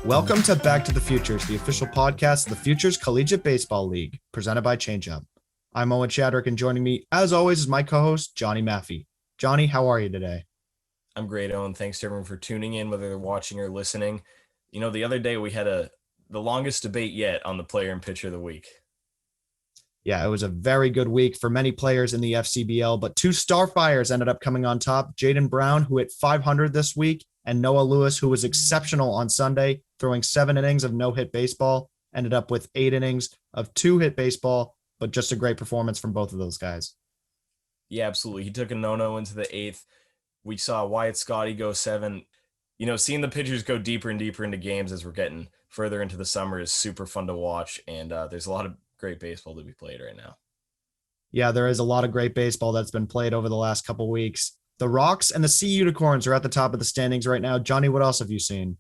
Welcome to Back to the Futures, the official podcast of the Futures Collegiate Baseball League, presented by ChangeUp. I'm Owen Chadrick, and joining me, as always, is my co-host, Johnny Maffey. Johnny, how are you today? I'm great, Owen. Thanks to everyone for tuning in, whether they're watching or listening. You know, the other day we had the longest debate yet on the player and pitcher of the week. Yeah, it was a very good week for many players in the FCBL, but two Starfires ended up coming on top. Jaden Brown, who hit 500 this week, and Noah Lewis, who was exceptional on Sunday, throwing 7 innings of no-hit baseball, ended up with 8 innings of 2-hit baseball, but just a great performance from both of those guys. Yeah, absolutely. He took a no-no into the 8th. We saw Wyatt Scotty go 7. You know, seeing the pitchers go deeper and deeper into games as we're getting further into the summer is super fun to watch, and there's a lot of great baseball to be played right now. Yeah, there is a lot of great baseball that's been played over the last couple weeks. The Rocks and the Sea Unicorns are at the top of the standings right now. Johnny, what else have you seen?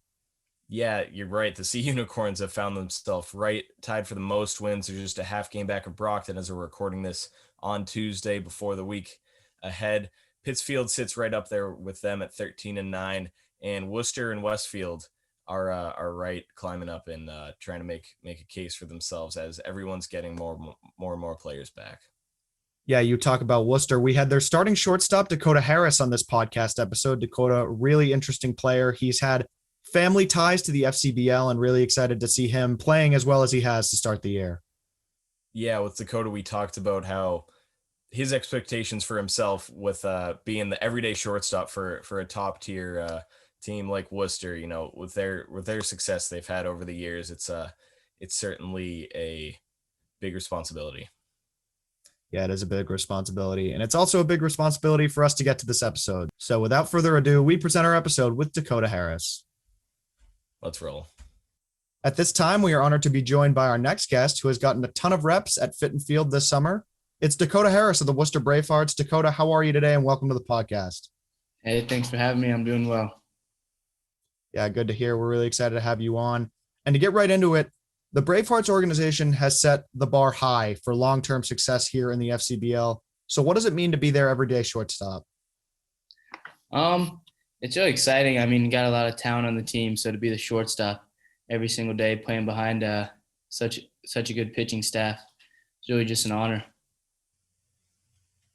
Yeah, you're right. The Sea Unicorns have found themselves right tied for the most wins. They're just a half game back of Brockton as we're recording this on Tuesday before the week ahead. Pittsfield sits right up there with them at 13-9, and Worcester and Westfield are right climbing up and trying to make a case for themselves as everyone's getting more and more players back. Yeah, you talk about Worcester. We had their starting shortstop, Dakota Harris, on this podcast episode. Dakota, really interesting player. He's had family ties to the FCBL and really excited to see him playing as well as he has to start the year. Yeah, with Dakota, we talked about how his expectations for himself with being the everyday shortstop for a top tier team like Worcester, you know, with their success they've had over the years, it's certainly a big responsibility. Yeah, it is a big responsibility. And it's also a big responsibility for us to get to this episode. So without further ado, we present our episode with Dakota Harris. Let's roll. At this time, we are honored to be joined by our next guest who has gotten a ton of reps at Fit and Field this summer. It's Dakota Harris of the Worcester Bravehearts. Dakota, how are you today? And welcome to the podcast. Hey, thanks for having me. I'm doing well. Yeah, good to hear. We're really excited to have you on. And to get right into it, the Bravehearts organization has set the bar high for long-term success here in the FCBL. So what does it mean to be their everyday shortstop? It's really exciting. I mean, got a lot of talent on the team, so to be the shortstop every single day playing behind such a good pitching staff, it's really just an honor.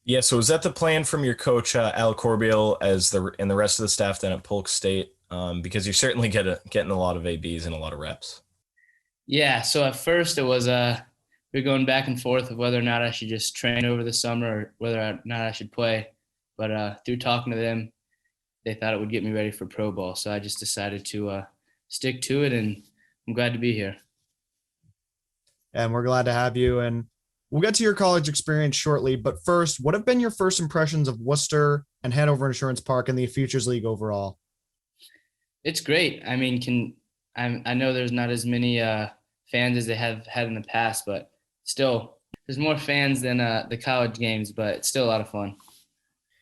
Yeah, so is that the plan from your coach Al Corbeil and the rest of the staff then at Polk State? Because you're certainly getting a lot of ABs and a lot of reps. Yeah, so at first it was we were going back and forth of whether or not I should just train over the summer or whether or not I should play. But through talking to them, they thought it would get me ready for pro ball. So I just decided to stick to it, and I'm glad to be here. And we're glad to have you. And we'll get to your college experience shortly. But first, what have been your first impressions of Worcester and Hanover Insurance Park and the Futures League overall? It's great. I mean, I know there's not as many fans as they have had in the past, but still, there's more fans than the college games, but it's still a lot of fun.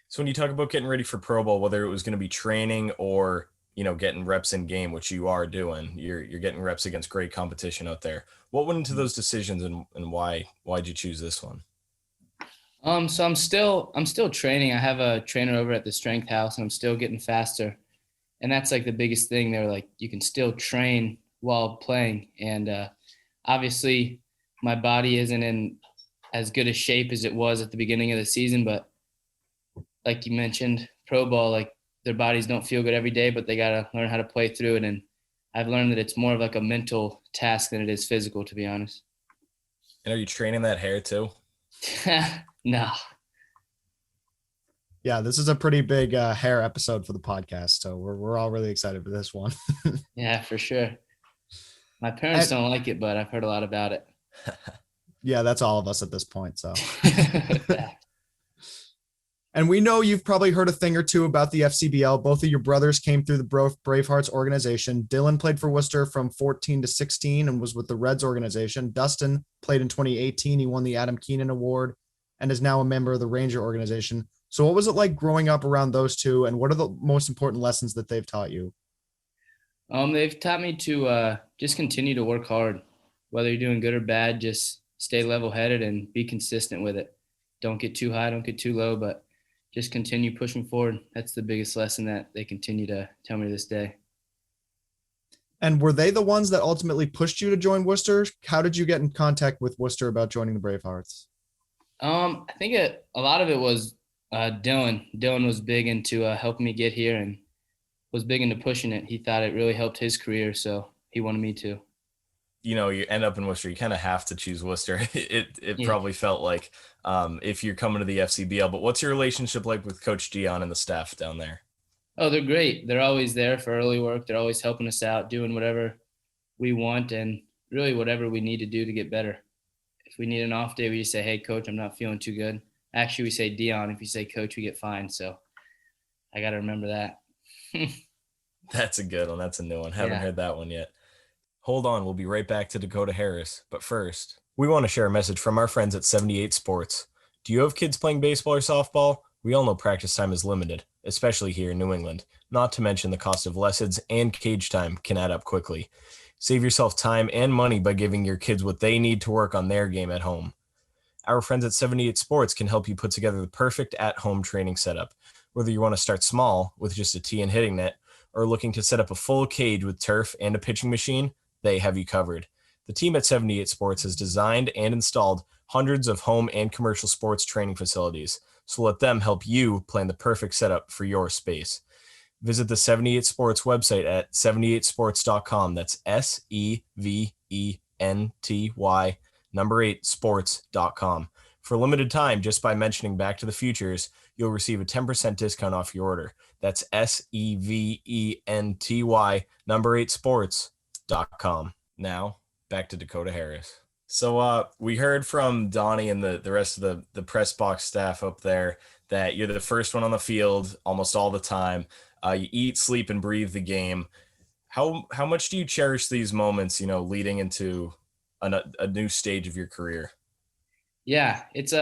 So when you talk about getting ready for pro ball, whether it was going to be training or, you know, getting reps in game, which you are doing, you're getting reps against great competition out there. What went into those decisions and why'd you choose this one? So I'm still training. I have a trainer over at the strength house, and I'm still getting faster. And that's like the biggest thing. They're like, you can still train while playing. And obviously my body isn't in as good a shape as it was at the beginning of the season, but like you mentioned, pro ball, like their bodies don't feel good every day, but they got to learn how to play through it. And I've learned that it's more of like a mental task than it is physical, to be honest. And are you training that hair too? No. Yeah, this is a pretty big hair episode for the podcast. So we're all really excited for this one. Yeah, for sure. My parents don't like it, but I've heard a lot about it. Yeah, that's all of us at this point. So, and we know you've probably heard a thing or two about the FCBL. Both of your brothers came through the Bravehearts organization. Dylan played for Worcester from 14 to 16 and was with the Reds organization. Dustin played in 2018. He won the Adam Keenan Award and is now a member of the Ranger organization. So what was it like growing up around those two, and what are the most important lessons that they've taught you? They've taught me to just continue to work hard. Whether you're doing good or bad, just stay level-headed and be consistent with it. Don't get too high, don't get too low, but just continue pushing forward. That's the biggest lesson that they continue to tell me to this day. And were they the ones that ultimately pushed you to join Worcester? How did you get in contact with Worcester about joining the Bravehearts? I think a lot of it was Dylan. Dylan was big into helping me get here and was big into pushing it. He thought it really helped his career, so he wanted me to. You end up in Worcester, you kind of have to choose Worcester. It Yeah. probably felt like if you're coming to the FCBL. But what's your relationship like with Coach Dion and the staff down there? Oh, they're great. They're always there for early work. They're always helping us out, doing whatever we want and really whatever we need to do to get better. If we need an off day, we just say, "Hey, coach, I'm not feeling too good." Actually, we say Dion. If you say coach, we get fined. So I got to remember that. That's a good one. That's a new one. Haven't Yeah. heard that one yet. Hold on, we'll be right back to Dakota Harris. But first, we want to share a message from our friends at 78 Sports. Do you have kids playing baseball or softball? We all know practice time is limited, especially here in New England. Not to mention the cost of lessons and cage time can add up quickly. Save yourself time and money by giving your kids what they need to work on their game at home. Our friends at 78 Sports can help you put together the perfect at-home training setup. Whether you want to start small with just a tee and hitting net, or looking to set up a full cage with turf and a pitching machine, they have you covered. The team at 78 Sports has designed and installed hundreds of home and commercial sports training facilities, so let them help you plan the perfect setup for your space. Visit the 78 Sports website at 78sports.com. That's SEVENTY number 8 sports.com. For a limited time, just by mentioning Back to the Futures, you'll receive a 10% discount off your order. That's SEVENTY number 8 sports.com. Now, back to Dakota Harris. So we heard from Donnie and the rest of the press box staff up there that you're the first one on the field almost all the time. You eat, sleep, and breathe the game. How much do you cherish these moments, leading into a new stage of your career? Yeah, it's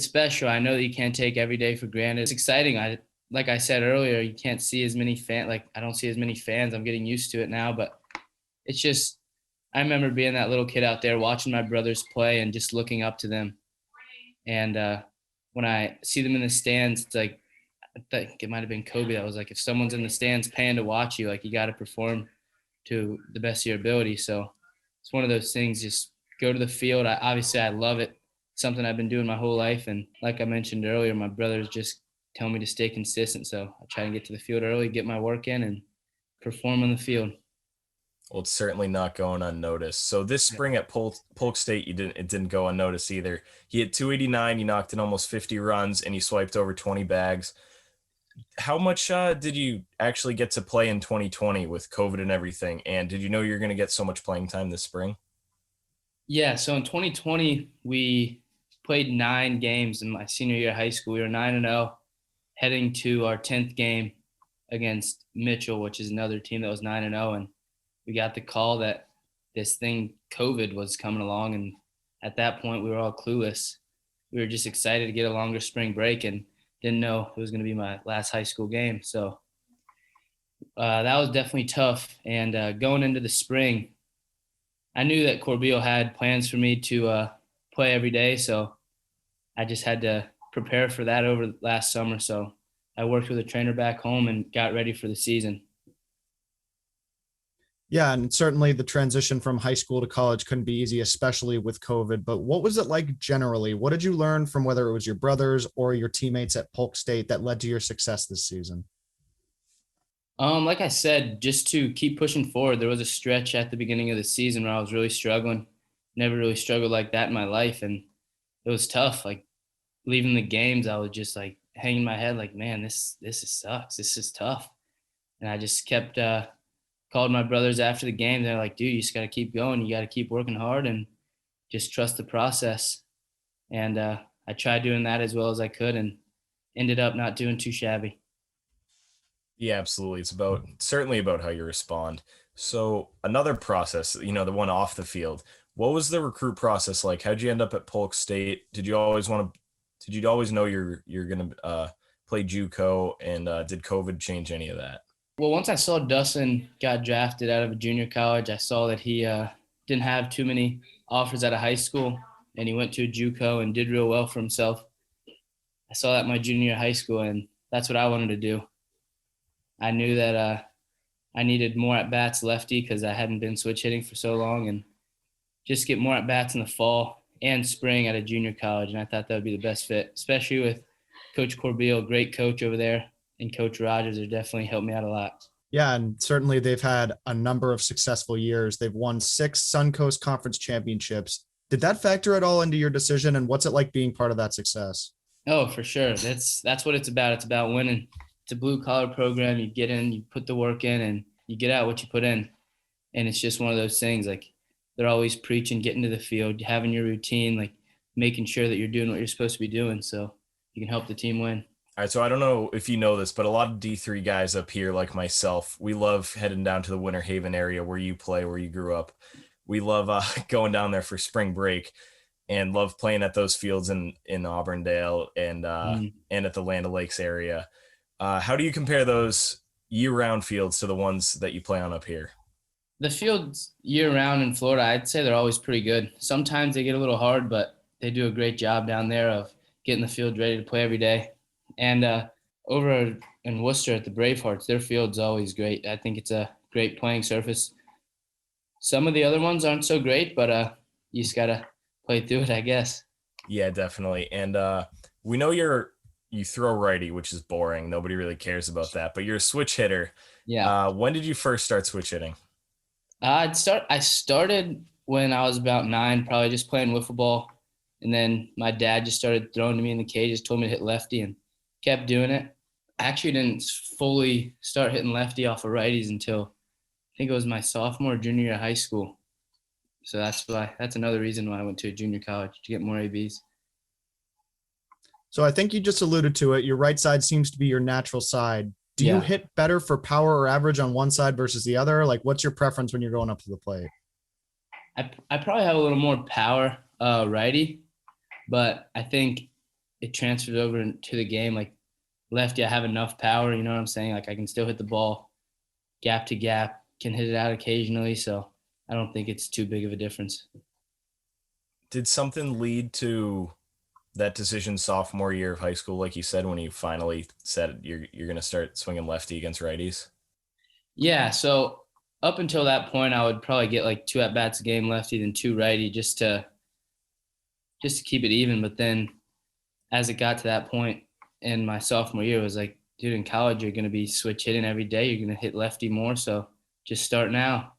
special. I know that you can't take every day for granted. It's exciting. Like I said earlier, you can't see as many fans. Like I don't see as many fans. I'm getting used to it now, but it's just I remember being that little kid out there watching my brothers play and just looking up to them. And when I see them in the stands, it's like I think it might have been Kobe that was like, if someone's in the stands paying to watch you, like you got to perform to the best of your ability. So it's one of those things. Just go to the field. I love it. It's something I've been doing my whole life, and like I mentioned earlier, my brothers just tell me to stay consistent. So I try to get to the field early, get my work in, and perform on the field. Well, it's certainly not going unnoticed. So this spring at Polk State, it didn't go unnoticed either. He hit 289, you knocked in almost 50 runs, and you swiped over 20 bags. How much did you actually get to play in 2020 with COVID and everything? And did you know you're going to get so much playing time this spring? Yeah, so in 2020, we played 9 games in my senior year of high school. We were 9-0, heading to our 10th game against Mitchell, which is another team that was 9-0, and we got the call that this thing, COVID, was coming along. And at that point, we were all clueless. We were just excited to get a longer spring break and didn't know it was going to be my last high school game. So that was definitely tough. And going into the spring, I knew that Corbeil had plans for me to play every day. So I just had to prepare for that over last summer. So I worked with a trainer back home and got ready for the season. Yeah, and certainly the transition from high school to college couldn't be easy, especially with COVID. But what was it like generally? What did you learn from whether it was your brothers or your teammates at Polk State that led to your success this season? Like I said, just to keep pushing forward. There was a stretch at the beginning of the season where I was really struggling. Never really struggled like that in my life, and it was tough. Like leaving the games, I was just like hanging my head, like, man, this sucks. This is tough. And I just kept called my brothers after the game. They're like, dude, you just got to keep going. You got to keep working hard and just trust the process. And I tried doing that as well as I could and ended up not doing too shabby. Yeah, absolutely. It's certainly about how you respond. So another process, the one off the field. What was the recruit process like? How'd you end up at Polk State? Did you always know you're gonna play JUCO, and did COVID change any of that? Well, once I saw Dustin got drafted out of a junior college, I saw that he didn't have too many offers out of high school, and he went to a JUCO and did real well for himself. I saw that my junior year of high school, and that's what I wanted to do. I knew that I needed more at bats lefty because I hadn't been switch hitting for so long, and just get more at bats in the fall and spring at a junior college. And I thought that would be the best fit, especially with Coach Corbeil, great coach over there, and Coach Rogers. They definitely helped me out a lot. Yeah, and certainly they've had a number of successful years. They've won 6 Suncoast Conference championships. Did that factor at all into your decision, and what's it like being part of that success? Oh, for sure. That's what it's about. It's about winning. It's a blue collar program. You get in, you put the work in, and you get out what you put in. And it's just one of those things. Like, they're always preaching, getting to the field, having your routine, like making sure that you're doing what you're supposed to be doing, so you can help the team win. All right, so I don't know if you know this, but a lot of D3 guys up here, like myself, we love heading down to the Winter Haven area where you play, where you grew up. We love going down there for spring break and love playing at those fields in Auburndale and at the Land O'Lakes area. How do you compare those year-round fields to the ones that you play on up here? The fields year-round in Florida, I'd say they're always pretty good. Sometimes they get a little hard, but they do a great job down there of getting the field ready to play every day. And over in Worcester at the Bravehearts, their field's always great. I think it's a great playing surface. Some of the other ones aren't so great, but you just got to play through it, I guess. Yeah, definitely. And we know you throw righty, which is boring. Nobody really cares about that, but you're a switch hitter. Yeah. When did you first start switch hitting? I started when I was about 9, probably just playing wiffle ball. And then my dad just started throwing to me in the cages, told me to hit lefty, and kept doing it. I actually didn't fully start hitting lefty off of righties until I think it was my sophomore or junior year of high school. So that's another reason why I went to a junior college, to get more ABs. So I think you just alluded to it. Your right side seems to be your natural side. Do you hit better for power or average on one side versus the other? Like, what's your preference when you're going up to the plate? I probably have a little more power righty, but I think it transfers over to the game. Like lefty, I have enough power, you know what I'm saying? Like I can still hit the ball gap to gap, can hit it out occasionally, so I don't think it's too big of a difference. Did something lead to that decision sophomore year of high school, like you said, when you finally said you're going to start swinging lefty against righties? Yeah, so up until that point, I would probably get like 2 at-bats a game lefty, then 2 righty, just to keep it even. But then as it got to that point in my sophomore year, it was like, dude, in college, you're going to be switch hitting every day. You're going to hit lefty more, so just start now.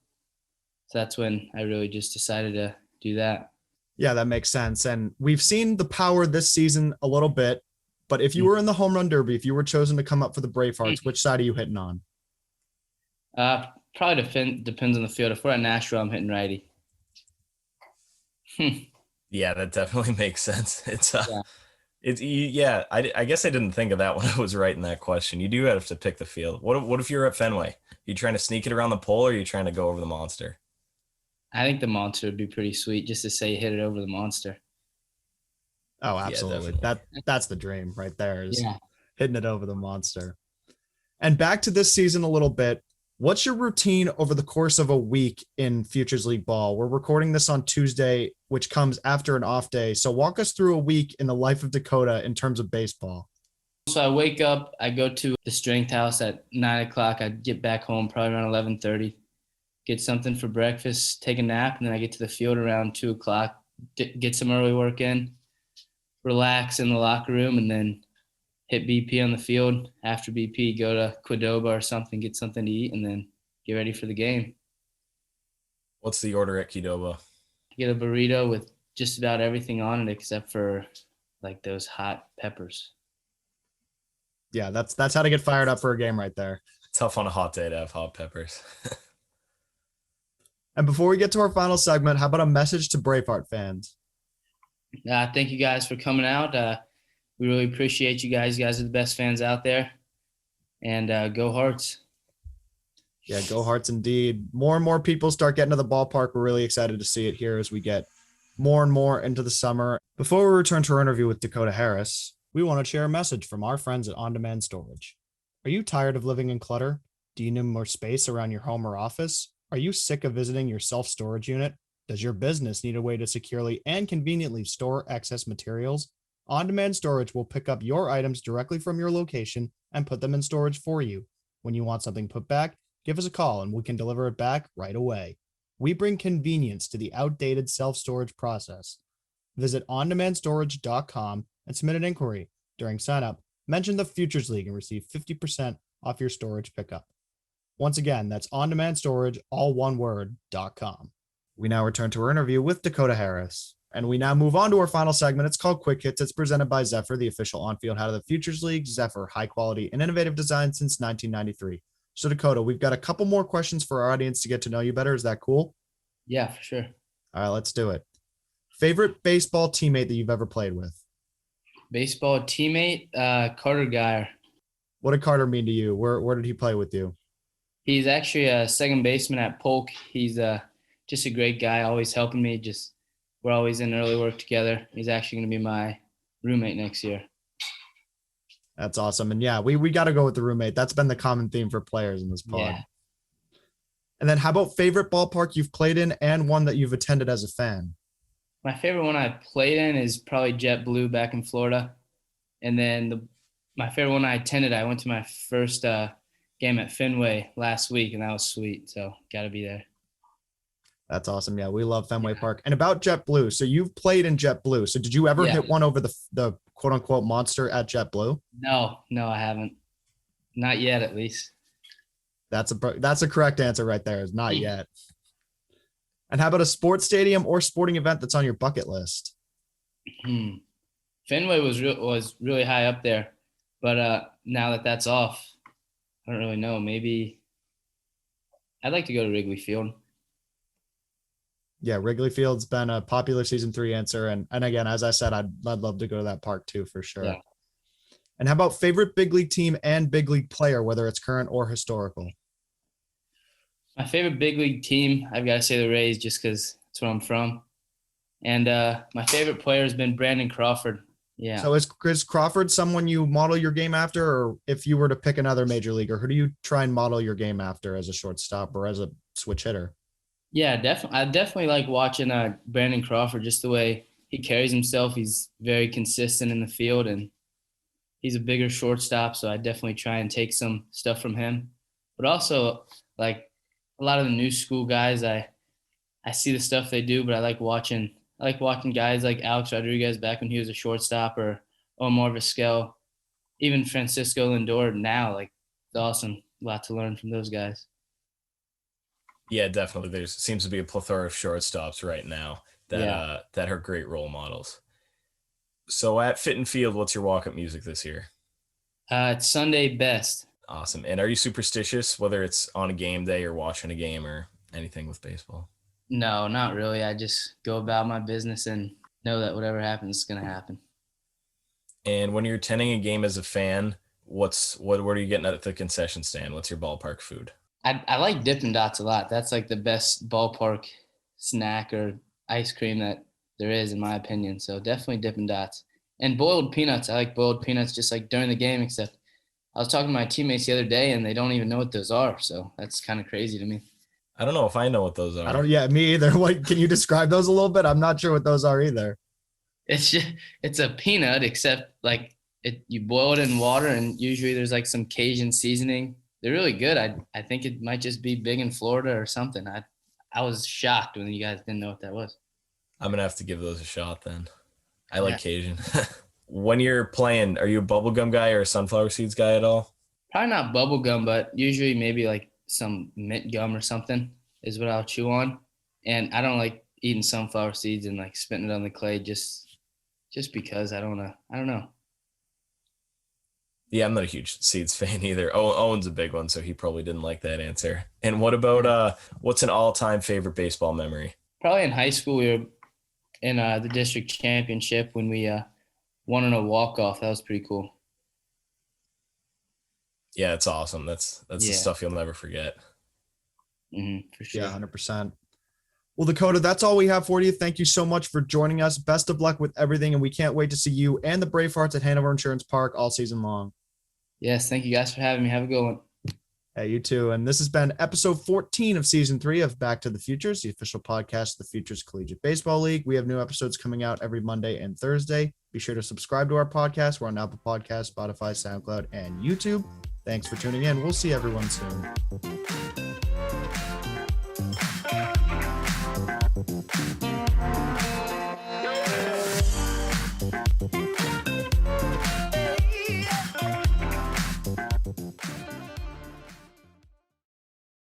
So that's when I really just decided to do that. Yeah, that makes sense. And we've seen the power this season a little bit, but if you were in the home run derby, if you were chosen to come up for the Bravehearts, which side are you hitting on? Probably depends on the field. If we're at Nashville, I'm hitting righty. Yeah, that definitely makes sense. I guess I didn't think of that when I was writing that question. You do have to pick the field. What if you're at Fenway? You trying to sneak it around the pole, or are you trying to go over the monster? I think the monster would be pretty sweet, just to say you hit it over the monster. Oh, absolutely. Yeah, that's the dream right there, is hitting it over the monster. And back to this season a little bit. What's your routine over the course of a week in Futures League ball? We're recording this on Tuesday, which comes after an off day. So walk us through a week in the life of Dakota in terms of baseball. So I wake up, I go to the strength house at 9 o'clock. I get back home probably around 11:30, get something for breakfast, take a nap, and then I get to the field around 2 o'clock, get some early work in, relax in the locker room, and then hit BP on the field. After BP, go to Qdoba or something, get something to eat, and then get ready for the game. What's the order at Qdoba? Get a burrito with just about everything on it except for like those hot peppers. Yeah, that's how to get fired up for a game right there. Tough on a hot day to have hot peppers. And before we get to our final segment, how about a message to Braveheart fans? Thank you guys for coming out. We really appreciate you guys. You guys are the best fans out there. And go Hearts. Yeah, go Hearts indeed. More and more people start getting to the ballpark. We're really excited to see it here as we get more and more into the summer. Before we return to our interview with Dakota Harris, we want to share a message from our friends at On Demand Storage. Are you tired of living in clutter? Do you need more space around your home or office? Are you sick of visiting your self-storage unit? Does your business need a way to securely and conveniently store excess materials? On Demand Storage will pick up your items directly from your location and put them in storage for you. When you want something put back, Give us a call and we can deliver it back right away. We bring convenience to the outdated self-storage process. Visit ondemandstorage.com and submit an inquiry. During sign-up, mention the Futures League and receive 50% off your storage pickup. Once again, that's ondemandstorage, all one word.com. We now return to our interview with Dakota Harris. And we now move on to our final segment. It's called Quick Hits. It's presented by Zephyr, the official on-field hat of the Futures League. Zephyr, high quality and innovative design since 1993. So Dakota, we've got a couple more questions for our audience to get to know you better. Is that cool? Yeah, for sure. All right, let's do it. Favorite baseball teammate that you've ever played with? Baseball teammate, Carter Geyer. What did Carter mean to you? Where did he play with you? He's actually a second baseman at Polk. He's just a great guy, always helping me. We're always in early work together. He's actually going to be my roommate next year. That's awesome. And yeah, we got to go with the roommate. That's been the common theme for players in this pod. Yeah. And then how about favorite ballpark you've played in and one that you've attended as a fan? My favorite one I played in is probably JetBlue back in Florida. And then my favorite one I attended, I went to my first game at Fenway last week, and that was sweet. So got to be there. That's awesome. Yeah, we love Fenway Park. And about JetBlue, so you've played in JetBlue. So did you ever hit one over the quote unquote monster at JetBlue? No, I haven't. Not yet, at least. That's a correct answer right there. Is not yet. And how about a sports stadium or sporting event that's on your bucket list? Fenway was really high up there, but now that that's off, I don't really know. Maybe I'd like to go to Wrigley Field. Yeah, Wrigley Field's been a popular season 3 answer. And again, as I said, I'd love to go to that park too, for sure. Yeah. And how about favorite big league team and big league player, whether it's current or historical? My favorite big league team, I've got to say the Rays, just because that's where I'm from. And my favorite player has been Brandon Crawford. Yeah. So is Crawford someone you model your game after, or if you were to pick another major leaguer, who do you try and model your game after as a shortstop or as a switch hitter? Yeah, definitely. I definitely like watching Brandon Crawford, just the way he carries himself. He's very consistent in the field, and he's a bigger shortstop, so I definitely try and take some stuff from him. But also, like a lot of the new school guys, I see the stuff they do, but I like watching guys like Alex Rodriguez back when he was a shortstop, or Omar Vizquel, even Francisco Lindor now. Like, it's awesome. A lot to learn from those guys. Yeah, definitely. There seems to be a plethora of shortstops right now that are great role models. So at Fit and Field, what's your walk-up music this year? It's Sunday Best. Awesome. And are you superstitious, whether it's on a game day or watching a game or anything with baseball? No, not really. I just go about my business and know that whatever happens is going to happen. And when you're attending a game as a fan, what are you getting at the concession stand? What's your ballpark food? I like Dippin' Dots a lot. That's like the best ballpark snack or ice cream that there is, in my opinion. So definitely Dippin' Dots. And boiled peanuts. I like boiled peanuts just like during the game, except I was talking to my teammates the other day and they don't even know what those are. So that's kind of crazy to me. I don't know if I know what those are. Me either. What, can you describe those a little bit? I'm not sure what those are either. It's a peanut, except like you boil it in water, and usually there's like some Cajun seasoning. They're really good. I think it might just be big in Florida or something. I was shocked when you guys didn't know what that was. I'm gonna have to give those a shot then. I like Cajun. When you're playing, are you a bubblegum guy or a sunflower seeds guy at all? Probably not bubblegum, but usually maybe like some mint gum or something is what I'll chew on. And I don't like eating sunflower seeds and like spitting it on the clay just because I don't know. Yeah, I'm not a huge seeds fan either. Owen's a big one, so he probably didn't like that answer. And what about what's an all-time favorite baseball memory? Probably in high school, we were in the district championship when we won on a walk-off. That was pretty cool. Yeah, it's awesome. That's the stuff you'll never forget. For sure. Yeah, 100%. Well, Dakota, that's all we have for you. Thank you so much for joining us. Best of luck with everything, and we can't wait to see you and the Bravehearts at Hanover Insurance Park all season long. Yes, thank you guys for having me. Have a good one. Hey, you too. And this has been episode 14 of season 3 of Back to the Futures, the official podcast of the Futures Collegiate Baseball League. We have new episodes coming out every Monday and Thursday. Be sure to subscribe to our podcast. We're on Apple Podcasts, Spotify, SoundCloud, and YouTube. Thanks for tuning in. We'll see everyone soon.